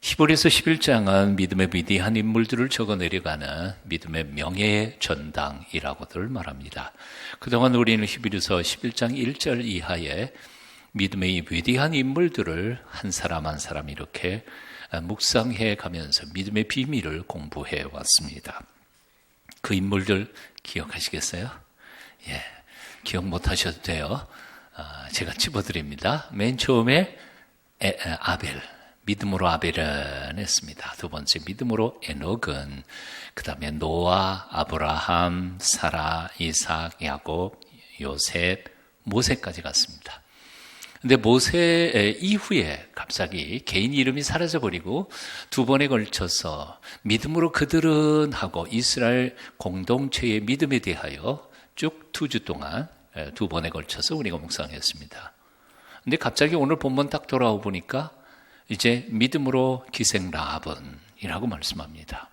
히브리서 11장은 믿음의 위대한 인물들을 적어내려가는 믿음의 명예 전당이라고들 말합니다. 그동안 우리는 히브리서 11장 1절 이하에 믿음의 위대한 인물들을 한 사람 한 사람 이렇게 묵상해 가면서 믿음의 비밀을 공부해 왔습니다. 그 인물들 기억하시겠어요? 예, 기억 못 하셔도 돼요. 제가 짚어드립니다. 맨 처음에 아벨, 믿음으로 아벨은 했습니다. 두 번째 믿음으로 에녹은, 그 다음에 노아, 아브라함, 사라, 이삭, 야곱, 요셉, 모세까지 갔습니다. 근데 모세 이후에 갑자기 개인 이름이 사라져버리고 두 번에 걸쳐서 믿음으로 그들은 하고 이스라엘 공동체의 믿음에 대하여 쭉 2주 동안 두 번에 걸쳐서 우리가 묵상했습니다. 근데 갑자기 오늘 본문 딱 돌아오 보니까 이제 믿음으로 기생 라합은이라고 말씀합니다.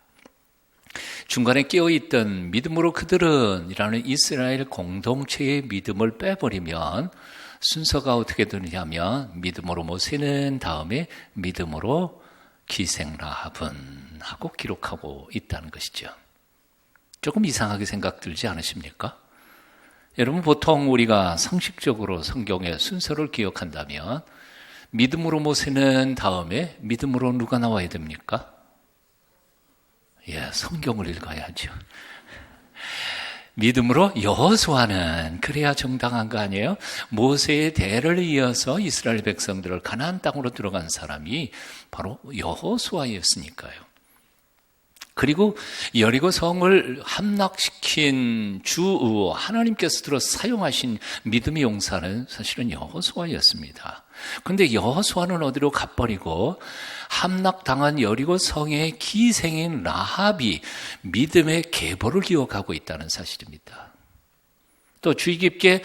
중간에 끼어있던 믿음으로 그들은 이라는 이스라엘 공동체의 믿음을 빼버리면 순서가 어떻게 되느냐면 믿음으로 모세는 다음에 믿음으로 기생 라합은 하고 기록하고 있다는 것이죠. 조금 이상하게 생각 들지 않으십니까? 여러분, 보통 우리가 상식적으로 성경의 순서를 기억한다면 믿음으로 모세는 다음에 믿음으로 누가 나와야 됩니까? 예, 성경을 읽어야죠. 믿음으로 여호수아는 그래야 정당한 거 아니에요? 모세의 대를 이어서 이스라엘 백성들을 가나안 땅으로 들어간 사람이 바로 여호수아였으니까요. 그리고 여리고 성을 함락시킨 주 하나님께서 들어 사용하신 믿음의 용사는 사실은 여호수아였습니다. 그런데 여호수아는 어디로 가버리고 함락당한 여리고 성의 기생인 라합이 믿음의 계보를 기억하고 있다는 사실입니다. 또 주의 깊게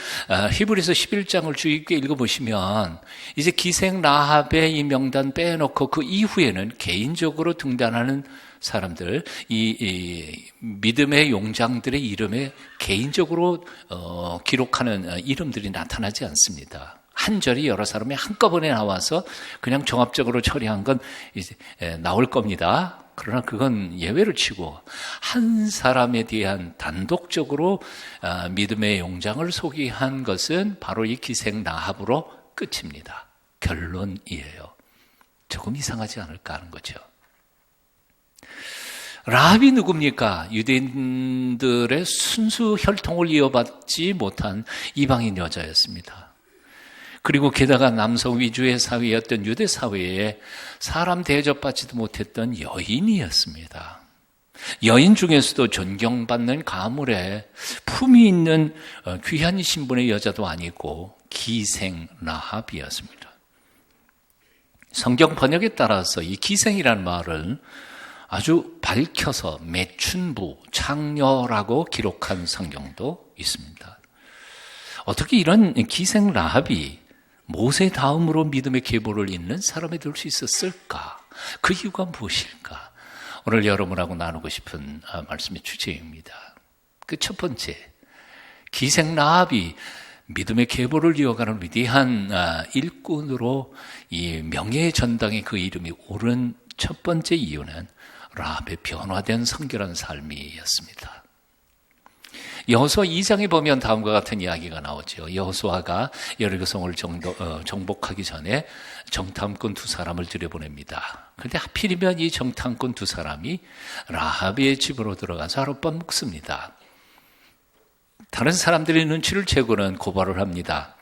히브리서 11장을 주의 깊게 읽어보시면 이제 기생 라합의 이 명단 빼놓고 그 이후에는 개인적으로 등단하는 사람들, 이 믿음의 용장들의 이름에 개인적으로 기록하는 이름들이 나타나지 않습니다. 한 절이 여러 사람이 한꺼번에 나와서 그냥 종합적으로 처리한 건 이제 나올 겁니다. 그러나 그건 예외를 치고 한 사람에 대한 단독적으로 믿음의 용장을 소개한 것은 바로 이 기생 라합으로 끝입니다. 결론이에요. 조금 이상하지 않을까 하는 거죠. 라합이 누굽니까? 유대인들의 순수 혈통을 이어받지 못한 이방인 여자였습니다. 그리고 게다가 남성 위주의 사회였던 유대 사회에 사람 대접받지도 못했던 여인이었습니다. 여인 중에서도 존경받는 가물에 품이 있는 귀한 신분의 여자도 아니고 기생 라합이었습니다. 성경 번역에 따라서 이 기생이라는 말은 아주 밝혀서 매춘부, 창녀라고 기록한 성경도 있습니다. 어떻게 이런 기생 라합이 모세 다음으로 믿음의 계보를 잇는 사람이 될 수 있었을까? 그 이유가 무엇일까? 오늘 여러분하고 나누고 싶은 말씀의 주제입니다. 그 첫 번째, 기생 라합이 믿음의 계보를 이어가는 위대한 일꾼으로 이 명예의 전당에 그 이름이 오른 첫 번째 이유는 라합의 변화된 성결한 삶이었습니다. 여호수아 2장에 보면 다음과 같은 이야기가 나오죠. 여호수아가 여리고성을 정복하기 전에 정탐꾼 두 사람을 들여보냅니다. 그런데 하필이면 이 정탐꾼 두 사람이 라합의 집으로 들어가서 하룻밤 묵습니다. 다른 사람들의 눈치를 채고는 고발을 합니다.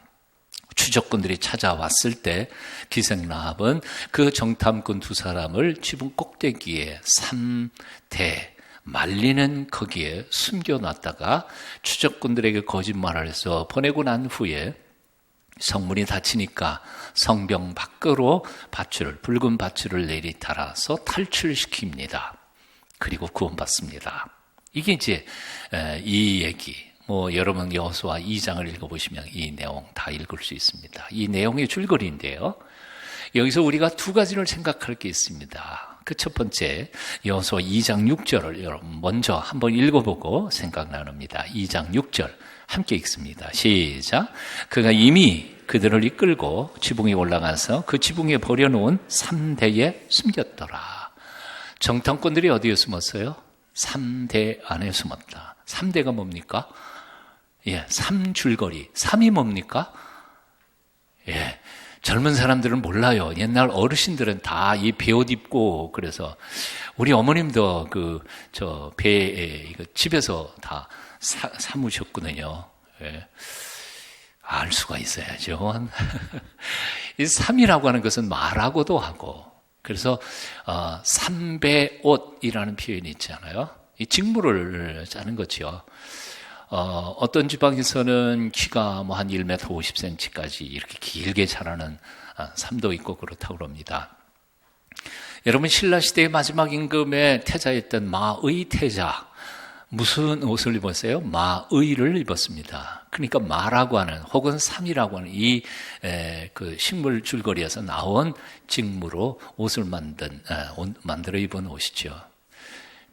추적꾼들이 찾아왔을 때 기생 라합은 그 정탐꾼 두 사람을 지붕 꼭대기에 3대 말리는 거기에 숨겨놨다가 추적꾼들에게 거짓말을 해서 보내고 난 후에 성문이 닫히니까 성벽 밖으로 붉은 밧줄을 내리달아서 탈출시킵니다. 그리고 구원받습니다. 이게 이제 이 얘기. 여러분 여호수아 2장을 읽어보시면 이 내용 다 읽을 수 있습니다. 이 내용의 줄거리인데요. 여기서 우리가 두 가지를 생각할 게 있습니다. 그 첫 번째, 여호수아 2장 6절을 여러분 먼저 한번 읽어보고 생각 나눕니다. 2장 6절 함께 읽습니다. 시작. 그가 이미 그들을 이끌고 지붕에 올라가서 그 지붕에 버려놓은 3대에 숨겼더라. 정탐꾼들이 어디에 숨었어요? 3대 안에 숨었다. 3대가 뭡니까? 3줄거리. 3이 뭡니까? 젊은 사람들은 몰라요. 옛날 어르신들은 다 이 베옷 입고, 그래서 우리 어머님도 배에 집에서 다 사무셨거든요. 알 수가 있어야죠. 이 3이라고 하는 것은 말하고도 하고, 그래서 삼배옷이라는 표현이 있잖아요. 이 직무를 짜는 거죠. 어떤 지방에서는 키가 한 1m 50cm까지 이렇게 길게 자라는 삶도 있고 그렇다고 그럽니다. 여러분, 신라시대의 마지막 임금의 태자였던 마의 태자, 무슨 옷을 입었어요? 마의를 입었습니다. 그러니까 마라고 하는, 혹은 삼이라고 하는 그 식물 줄거리에서 나온 직무로 옷을 만들어 입은 옷이죠.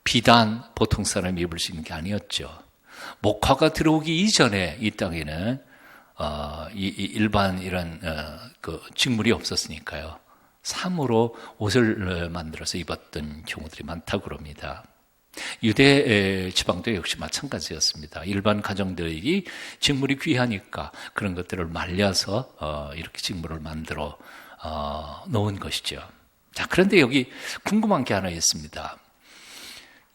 비단 보통 사람이 입을 수 있는 게 아니었죠. 목화가 들어오기 이전에 이 땅에는 일반 이런 그 직물이 없었으니까요. 삼으로 옷을 만들어서 입었던 경우들이 많다고 그럽니다. 유대 지방도 역시 마찬가지였습니다. 일반 가정들이 직물이 귀하니까 그런 것들을 말려서 이렇게 직물을 만들어 놓은 것이죠. 자, 그런데 여기 궁금한 게 하나 있습니다.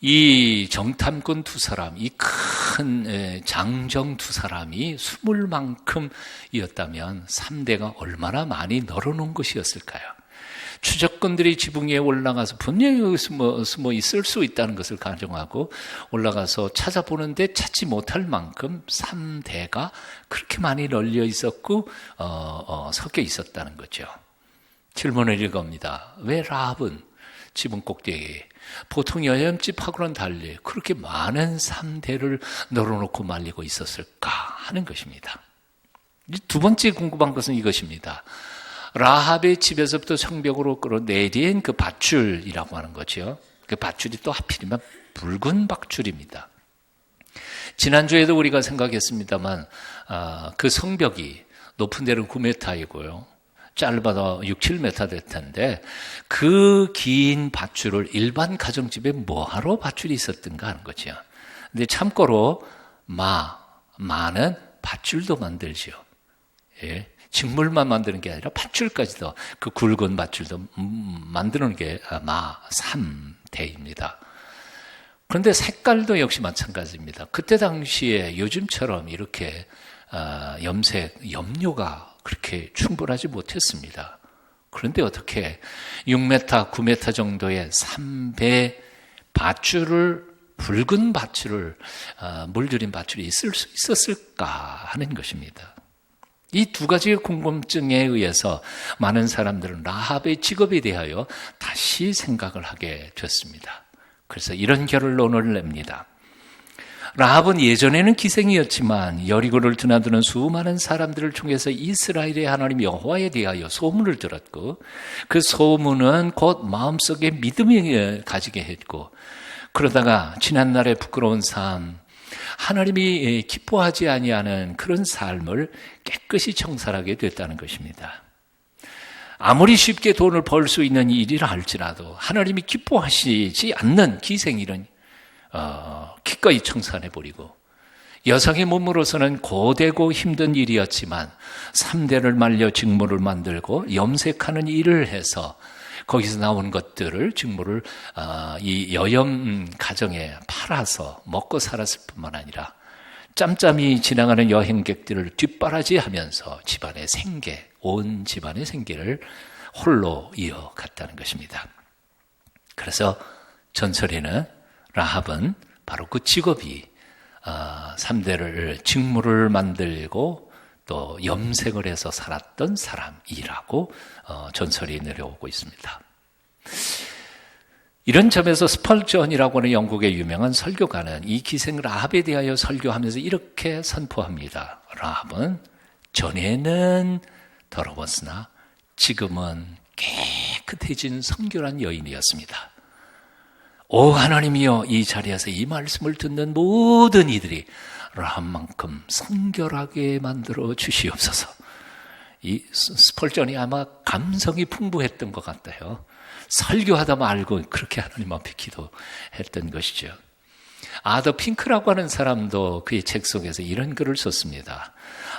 이 정탐꾼 두 사람, 이 큰 장정 두 사람이 20만큼이었다면 3대가 얼마나 많이 널어놓은 것이었을까요? 추적꾼들이 지붕 위에 올라가서 분명히 여기 숨어 있을 수 있다는 것을 가정하고 올라가서 찾아보는데 찾지 못할 만큼 3대가 그렇게 많이 널려 있었고 섞여 있었다는 거죠. 질문을 읽어봅니다. 왜 라합은 지붕 꼭대기에 보통 여염집하고는 달리 그렇게 많은 3대를 널어놓고 말리고 있었을까 하는 것입니다. 두 번째 궁금한 것은 이것입니다. 라합의 집에서부터 성벽으로 끌어내린 그 밧줄이라고 하는 거죠. 그 밧줄이 또 하필이면 붉은 밧줄입니다. 지난주에도 우리가 생각했습니다만 그 성벽이 높은 데는 9m이고요. 짧아도 6, 7m 될 텐데 그 긴 밧줄을 일반 가정집에 뭐하러 밧줄이 있었던가 하는 거죠. 근데 참고로 마는 밧줄도 만들죠. 직물만 만드는 게 아니라 밧줄까지도, 그 굵은 밧줄도 만드는 게 삼대입니다. 그런데 색깔도 역시 마찬가지입니다. 그때 당시에 요즘처럼 이렇게 염료가 그렇게 충분하지 못했습니다. 그런데 어떻게 6m, 9m 정도의 3배 밧줄을, 붉은 밧줄을, 물들인 밧줄이 있을 수 있었을까 하는 것입니다. 이 두 가지의 궁금증에 의해서 많은 사람들은 라합의 직업에 대하여 다시 생각을 하게 됐습니다. 그래서 이런 결론을 냅니다. 라합은 예전에는 기생이었지만 여리고를 드나드는 수많은 사람들을 통해서 이스라엘의 하나님 여호와에 대하여 소문을 들었고, 그 소문은 곧 마음속에 믿음을 가지게 했고, 그러다가 지난날의 부끄러운 삶, 하나님이 기뻐하지 아니하는 그런 삶을 깨끗이 청산하게 됐다는 것입니다. 아무리 쉽게 돈을 벌 수 있는 일이라 할지라도 하나님이 기뻐하시지 않는 기생일은 기꺼이 청산해버리고, 여성의 몸으로서는 고되고 힘든 일이었지만 3대를 말려 직무를 만들고 염색하는 일을 해서 거기서 나온 것들을, 직무를 이 여염 가정에 팔아서 먹고 살았을 뿐만 아니라 짬짬이 지나가는 여행객들을 뒷바라지하면서 집안의 생계, 온 집안의 생계를 홀로 이어갔다는 것입니다. 그래서 전설에는 라합은 바로 그 직업이 3대를 직무를 만들고 또 염색을 해서 살았던 사람이라고 전설이 내려오고 있습니다. 이런 점에서 스펄전이라고 하는 영국의 유명한 설교가는 이 기생 라합에 대하여 설교하면서 이렇게 선포합니다. 라합은 전에는 더러웠으나 지금은 깨끗해진 성결한 여인이었습니다. 오 하나님이여, 이 자리에서 이 말씀을 듣는 모든 이들이 라합만큼 성결하게 만들어 주시옵소서. 이 스펄전이 아마 감성이 풍부했던 것 같아요. 설교하다 말고 그렇게 하나님 앞에 기도했던 것이죠. 아더 핑크라고 하는 사람도 그의 책 속에서 이런 글을 썼습니다.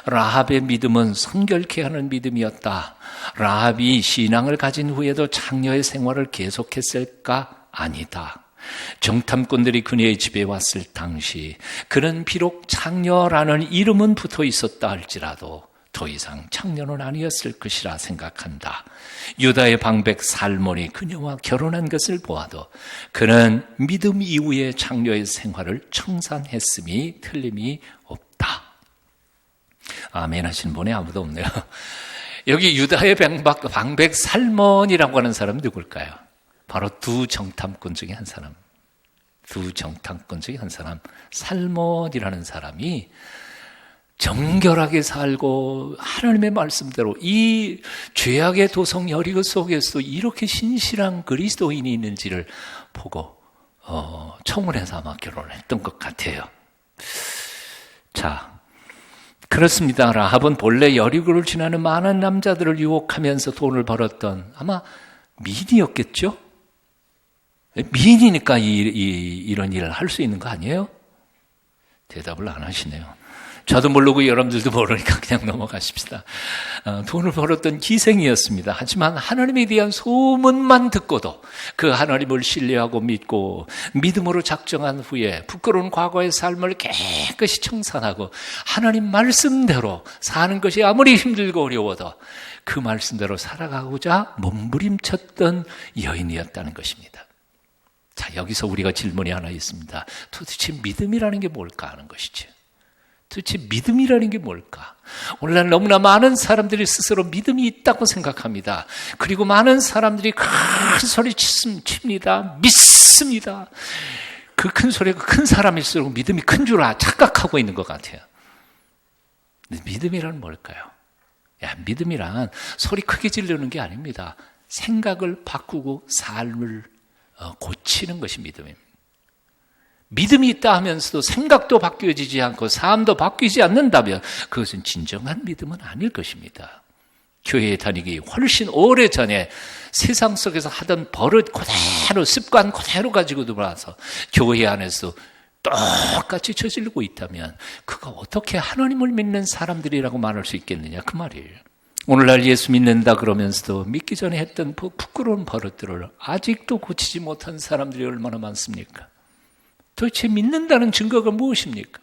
라합의 믿음은 성결케 하는 믿음이었다. 라합이 신앙을 가진 후에도 창녀의 생활을 계속했을까? 아니다. 정탐꾼들이 그녀의 집에 왔을 당시 그는 비록 창녀라는 이름은 붙어 있었다 할지라도 더 이상 창녀는 아니었을 것이라 생각한다. 유다의 방백 살몬이 그녀와 결혼한 것을 보아도 그는 믿음 이후의 창녀의 생활을 청산했음이 틀림이 없다. 아멘 하시는 분이 아무도 없네요. 여기 유다의 방백 살몬이라고 하는 사람은 누굴까요? 바로 두 정탐꾼 중에 한 사람. 살몬이라는 사람이 정결하게 살고 하나님의 말씀대로 이 죄악의 도성 여리고 속에서도 이렇게 신실한 그리스도인이 있는지를 보고 청혼해서 아마 결혼을 했던 것 같아요. 자, 그렇습니다. 라합은 본래 여리고를 지나는 많은 남자들을 유혹하면서 돈을 벌었던 아마 미인이었겠죠? 미인이니까 이런 일을 할 수 있는 거 아니에요? 대답을 안 하시네요. 저도 모르고 여러분들도 모르니까 그냥 넘어가십시다. 돈을 벌었던 기생이었습니다. 하지만 하나님에 대한 소문만 듣고도 그 하나님을 신뢰하고 믿고 믿음으로 작정한 후에 부끄러운 과거의 삶을 깨끗이 청산하고 하나님 말씀대로 사는 것이 아무리 힘들고 어려워도 그 말씀대로 살아가고자 몸부림쳤던 여인이었다는 것입니다. 자, 여기서 우리가 질문이 하나 있습니다. 도대체 믿음이라는 게 뭘까 하는 것이죠. 도대체 믿음이라는 게 뭘까? 오늘날 너무나 많은 사람들이 스스로 믿음이 있다고 생각합니다. 그리고 많은 사람들이 큰 소리 칩니다. 믿습니다. 그 큰 소리가 큰 사람일수록 믿음이 큰 줄 착각하고 있는 것 같아요. 믿음이란 뭘까요? 믿음이란 소리 크게 지르는 게 아닙니다. 생각을 바꾸고 삶을 고치는 것이 믿음입니다. 믿음이 있다 하면서도 생각도 바뀌어지지 않고 삶도 바뀌지 않는다면 그것은 진정한 믿음은 아닐 것입니다. 교회에 다니기 훨씬 오래전에 세상 속에서 하던 버릇 그대로 습관 그대로 가지고 들어와서 교회 안에서 똑같이 저지르고 있다면 그가 어떻게 하나님을 믿는 사람들이라고 말할 수 있겠느냐 그 말이에요. 오늘날 예수 믿는다 그러면서도 믿기 전에 했던 부끄러운 버릇들을 아직도 고치지 못한 사람들이 얼마나 많습니까? 도대체 믿는다는 증거가 무엇입니까?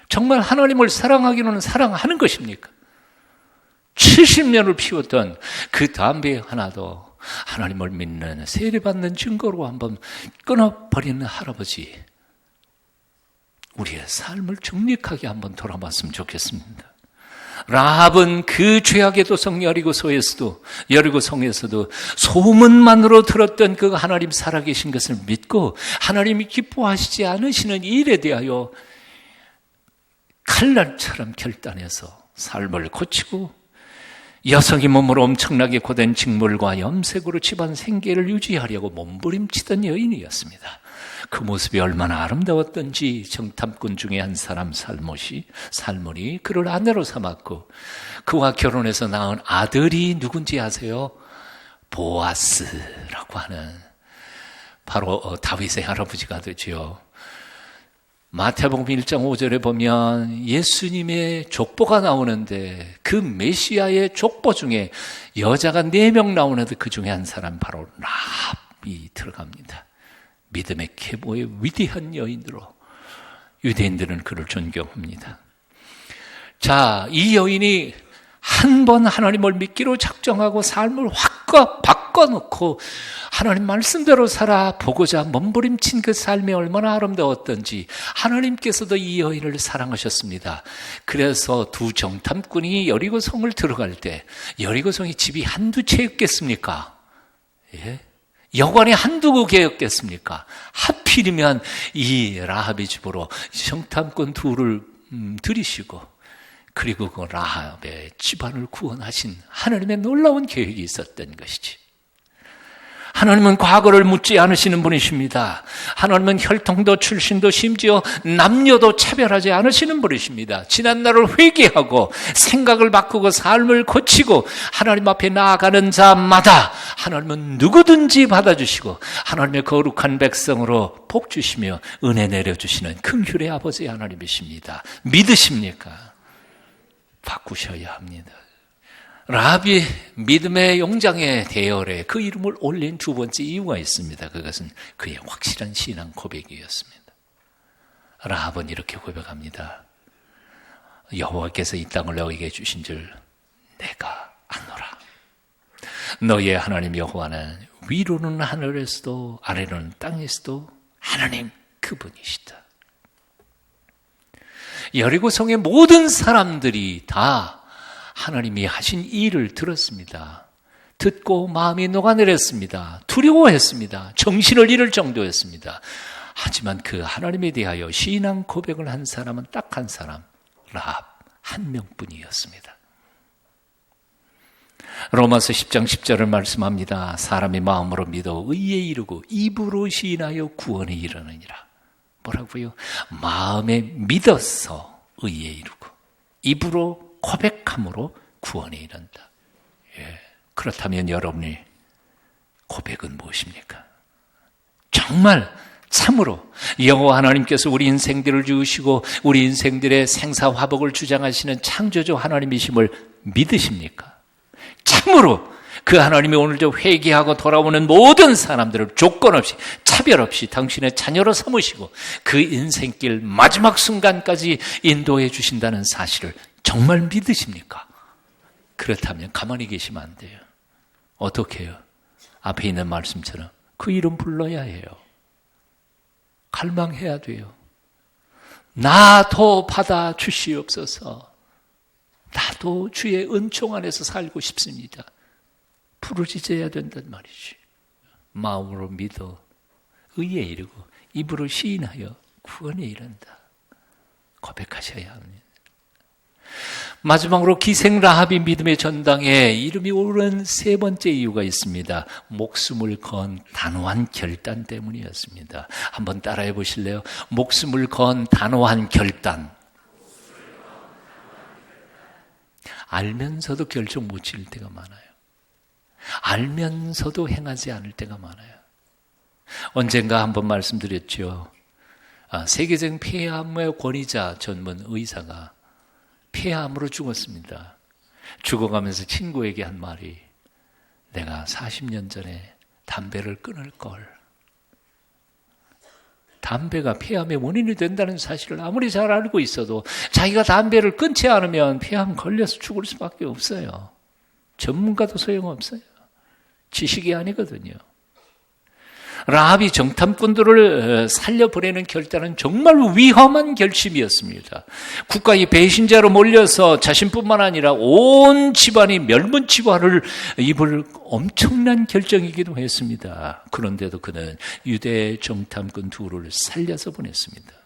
정말 하나님을 사랑하기로는 사랑하는 것입니까? 70년을 피웠던 그 담배 하나도 하나님을 믿는 세례받는 증거로 한번 끊어버리는 할아버지, 우리의 삶을 정직하게 한번 돌아봤으면 좋겠습니다. 라합은 그 죄악의 도성 여리고성에서도 소문만으로 들었던 그 하나님 살아계신 것을 믿고 하나님이 기뻐하시지 않으시는 일에 대하여 칼날처럼 결단해서 삶을 고치고 여성의 몸으로 엄청나게 고된 직물과 염색으로 집안 생계를 유지하려고 몸부림치던 여인이었습니다. 그 모습이 얼마나 아름다웠던지 정탐꾼 중에 한 사람 살몬이 그를 아내로 삼았고 그와 결혼해서 낳은 아들이 누군지 아세요? 보아스라고 하는 바로 다윗의 할아버지가 되죠. 마태복음 1장 5절에 보면 예수님의 족보가 나오는데 그 메시아의 족보 중에 여자가 4명 나오는데 그 중에 한 사람 바로 라합이 들어갑니다. 믿음의 계보의 위대한 여인으로 유대인들은 그를 존경합니다. 자, 이 여인이 한 번 하나님을 믿기로 작정하고 삶을 확 바꿔놓고 하나님 말씀대로 살아보고자 몸부림친 그 삶이 얼마나 아름다웠던지 하나님께서도 이 여인을 사랑하셨습니다. 그래서 두 정탐꾼이 여리고성을 들어갈 때 여리고성이 집이 한두 채였겠습니까? 예? 여관이 한두 개였겠습니까? 하필이면 이 라합의 집으로 정탐꾼 둘을 들이시고 그리고 그 라합의 집안을 구원하신 하나님의 놀라운 계획이 있었던 것이지. 하나님은 과거를 묻지 않으시는 분이십니다. 하나님은 혈통도 출신도 심지어 남녀도 차별하지 않으시는 분이십니다. 지난날을 회개하고 생각을 바꾸고 삶을 고치고 하나님 앞에 나아가는 자마다 하나님은 누구든지 받아주시고 하나님의 거룩한 백성으로 복 주시며 은혜 내려주시는 긍휼의 아버지 하나님이십니다. 믿으십니까? 바꾸셔야 합니다. 라합이 믿음의 용장의 대열에 그 이름을 올린 두 번째 이유가 있습니다. 그것은 그의 확실한 신앙 고백이었습니다. 라합은 이렇게 고백합니다. 여호와께서 이 땅을 너에게 주신 줄 내가 아노라. 너희의 하나님 여호와는 위로는 하늘에서도 아래로는 땅에서도 하나님 그분이시다. 여리고성의 모든 사람들이 다 하나님이 하신 일을 들었습니다. 듣고 마음이 녹아내렸습니다. 두려워했습니다. 정신을 잃을 정도였습니다. 하지만 그 하나님에 대하여 신앙 고백을 한 사람은 딱 한 사람, 라합 한 명뿐이었습니다. 로마서 10장 10절을 말씀합니다. 사람이 마음으로 믿어 의에 이르고 입으로 시인하여 구원에 이르느니라. 뭐라고요? 마음에 믿어서 의에 이르고 입으로 고백함으로 구원에 이른다. 예. 그렇다면 여러분의 고백은 무엇입니까? 정말 참으로 여호와 하나님께서 우리 인생들을 지으시고 우리 인생들의 생사화복을 주장하시는 창조주 하나님이심을 믿으십니까? 참으로 그 하나님이 오늘도 회개하고 돌아오는 모든 사람들을 조건 없이 차별 없이 당신의 자녀로 삼으시고 그 인생길 마지막 순간까지 인도해 주신다는 사실을 정말 믿으십니까? 그렇다면 가만히 계시면 안 돼요. 어떻게 해요? 앞에 있는 말씀처럼 그 이름 불러야 해요. 갈망해야 돼요. 나도 받아 주시옵소서. 나도 주의 은총 안에서 살고 싶습니다. 부르짖어야 된단 말이지. 마음으로 믿어 의에 이르고 입으로 시인하여 구원에 이른다. 고백하셔야 합니다. 마지막으로 기생 라합이 믿음의 전당에 이름이 오른 세 번째 이유가 있습니다. 목숨을 건 단호한 결단 때문이었습니다. 한번 따라해 보실래요? 목숨을 건 단호한 결단. 알면서도 결정 못 지을 때가 많아요. 알면서도 행하지 않을 때가 많아요. 언젠가 한번 말씀드렸죠. 세계적인 폐암의 권위자 전문 의사가 폐암으로 죽었습니다. 죽어가면서 친구에게 한 말이 내가 40년 전에 담배를 끊을 걸. 담배가 폐암의 원인이 된다는 사실을 아무리 잘 알고 있어도 자기가 담배를 끊지 않으면 폐암 걸려서 죽을 수밖에 없어요. 전문가도 소용없어요. 지식이 아니거든요. 라합이 정탐꾼들을 살려보내는 결단은 정말 위험한 결심이었습니다. 국가의 배신자로 몰려서 자신뿐만 아니라 온 집안이 멸문지화를 입을 엄청난 결정이기도 했습니다. 그런데도 그는 유대 정탐꾼 둘을 살려서 보냈습니다.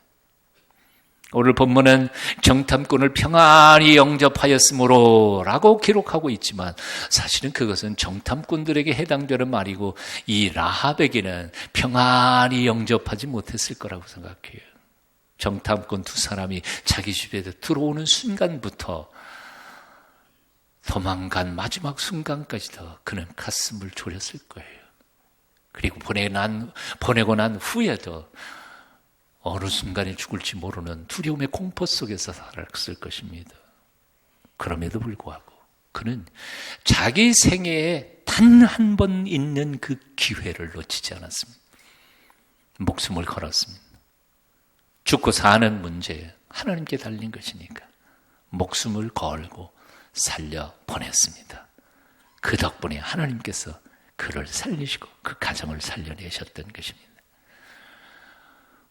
오늘 본문은 정탐꾼을 평안히 영접하였으므로 라고 기록하고 있지만 사실은 그것은 정탐꾼들에게 해당되는 말이고 이 라합에게는 평안히 영접하지 못했을 거라고 생각해요. 정탐꾼 두 사람이 자기 집에 들어오는 순간부터 도망간 마지막 순간까지도 그는 가슴을 졸였을 거예요. 그리고 보내고 난 후에도 어느 순간에 죽을지 모르는 두려움의 공포 속에서 살았을 것입니다. 그럼에도 불구하고 그는 자기 생애에 단 한 번 있는 그 기회를 놓치지 않았습니다. 목숨을 걸었습니다. 죽고 사는 문제 하나님께 달린 것이니까 목숨을 걸고 살려 보냈습니다. 그 덕분에 하나님께서 그를 살리시고 그 가정을 살려내셨던 것입니다.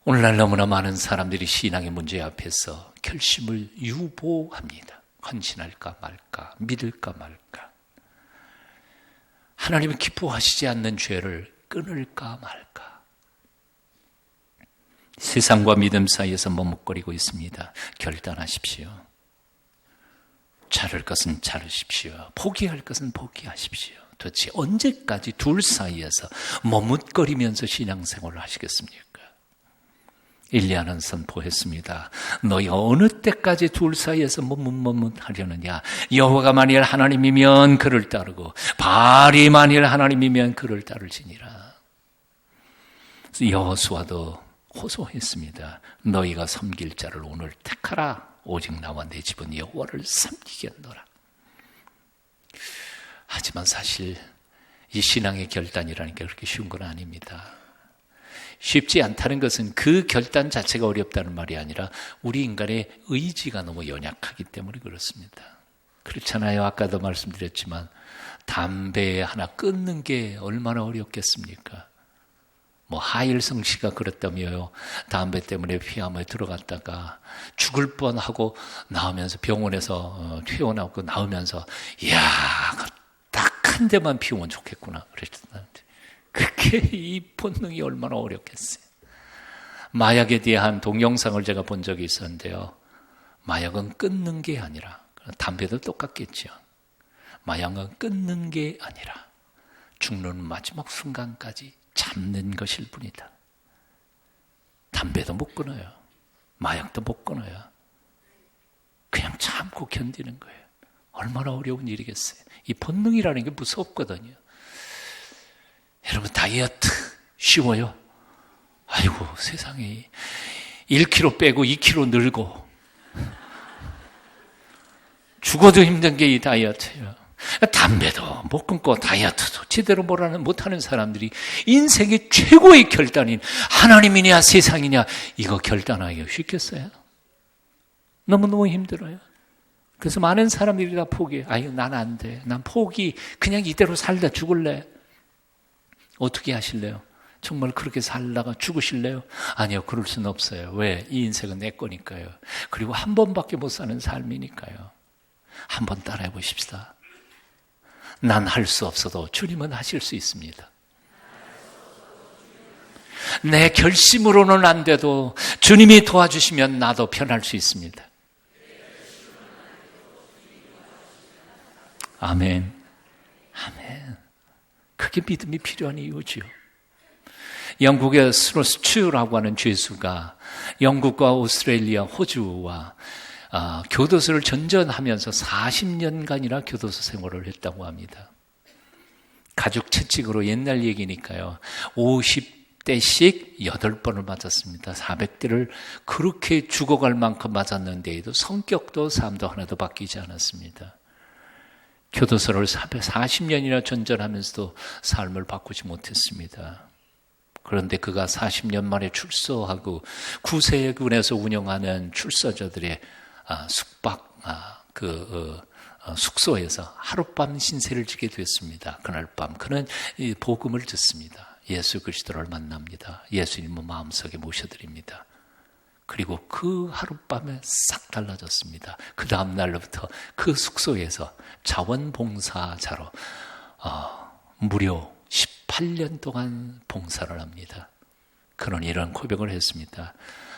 오늘날 너무나 많은 사람들이 신앙의 문제 앞에서 결심을 유보합니다. 헌신할까 말까, 믿을까 말까. 하나님은 기뻐하시지 않는 죄를 끊을까 말까. 세상과 믿음 사이에서 머뭇거리고 있습니다. 결단하십시오. 자를 것은 자르십시오. 포기할 것은 포기하십시오. 도대체 언제까지 둘 사이에서 머뭇거리면서 신앙생활을 하시겠습니까? 엘리야는 선포했습니다. 너희가 어느 때까지 둘 사이에서 머뭇머뭇하려느냐. 여호와가 만일 하나님이면 그를 따르고 바알이 만일 하나님이면 그를 따를지니라. 여호수아도 호소했습니다. 너희가 섬길 자를 오늘 택하라. 오직 나와 내 집은 여호와를 섬기겠노라. 하지만 사실 이 신앙의 결단이라는 게 그렇게 쉬운 건 아닙니다. 쉽지 않다는 것은 그 결단 자체가 어렵다는 말이 아니라 우리 인간의 의지가 너무 연약하기 때문에 그렇습니다. 그렇잖아요. 아까도 말씀드렸지만 담배 하나 끊는 게 얼마나 어렵겠습니까? 하일성 씨가 그랬다며요. 담배 때문에 피암에 들어갔다가 죽을 뻔하고 나오면서 병원에서 퇴원하고 나오면서 이야, 딱 한 대만 피우면 좋겠구나 그랬었는데 그게 이 본능이 얼마나 어렵겠어요. 마약에 대한 동영상을 제가 본 적이 있었는데요. 마약은 끊는 게 아니라, 담배도 똑같겠죠. 마약은 끊는 게 아니라 죽는 마지막 순간까지 참는 것일 뿐이다. 담배도 못 끊어요. 마약도 못 끊어요. 그냥 참고 견디는 거예요. 얼마나 어려운 일이겠어요. 이 본능이라는 게 무섭거든요. 여러분, 다이어트 쉬워요? 아이고, 세상에 1kg 빼고 2kg 늘고 죽어도 힘든 게 이 다이어트예요. 담배도 못 끊고 다이어트도 제대로 못하는 사람들이 인생의 최고의 결단인 하나님이냐 세상이냐 이거 결단하기가 쉽겠어요? 너무너무 힘들어요. 그래서 많은 사람들이 다 포기해요. 아유, 난 안 돼. 난 포기. 그냥 이대로 살다 죽을래. 어떻게 하실래요? 정말 그렇게 살다가 죽으실래요? 아니요, 그럴 수는 없어요. 왜? 이 인생은 내 거니까요. 그리고 한 번밖에 못 사는 삶이니까요. 한번 따라해 보십시다. 난 할 수 없어도 주님은 하실 수 있습니다. 내 결심으로는 안 돼도 주님이 도와주시면 나도 변할 수 있습니다. 아멘. 아멘. 그게 믿음이 필요한 이유죠. 영국의 스로스츄라고 하는 죄수가 영국과 오스트레일리아, 호주와 교도소를 전전하면서 40년간이나 교도소 생활을 했다고 합니다. 가죽 채찍으로 옛날 얘기니까요. 50대씩 8번을 맞았습니다. 400대를 그렇게 죽어갈 만큼 맞았는데도 성격도 삶도 하나도 바뀌지 않았습니다. 교도소를 40년이나 전전하면서도 삶을 바꾸지 못했습니다. 그런데 그가 40년 만에 출소하고 구세군에서 운영하는 출소자들의 숙박 숙소에서 하룻밤 신세를 지게 됐습니다. 그날 밤 그는 복음을 듣습니다. 예수 그리스도를 만납니다. 예수님을 마음속에 모셔드립니다. 그리고 그 하룻밤에 싹 달라졌습니다. 그 다음 날로부터 그 숙소에서 자원봉사자로 무려 18년 동안 봉사를 합니다. 그는 이런 고백을 했습니다.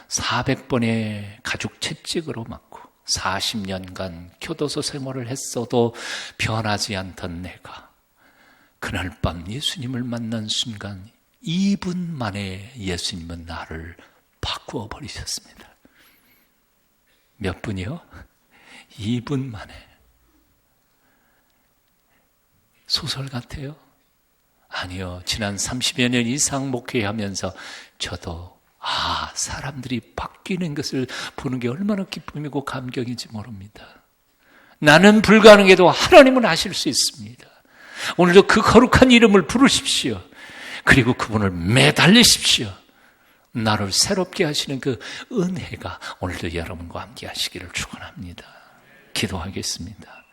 400번의 가죽 채찍으로 맞고 40년간 교도소 생활을 했어도 변하지 않던 내가 그날 밤 예수님을 만난 순간 2분 만에 예수님은 나를 바꾸어 버리셨습니다. 몇 분이요? 2분 만에. 소설 같아요? 아니요. 지난 30여 년 이상 목회하면서 저도 사람들이 바뀌는 것을 보는 게 얼마나 기쁨이고 감격인지 모릅니다. 나는 불가능해도 하나님은 하실 수 있습니다. 오늘도 그 거룩한 이름을 부르십시오. 그리고 그분을 매달리십시오. 나를 새롭게 하시는 그 은혜가 오늘도 여러분과 함께 하시기를 축원합니다. 기도하겠습니다.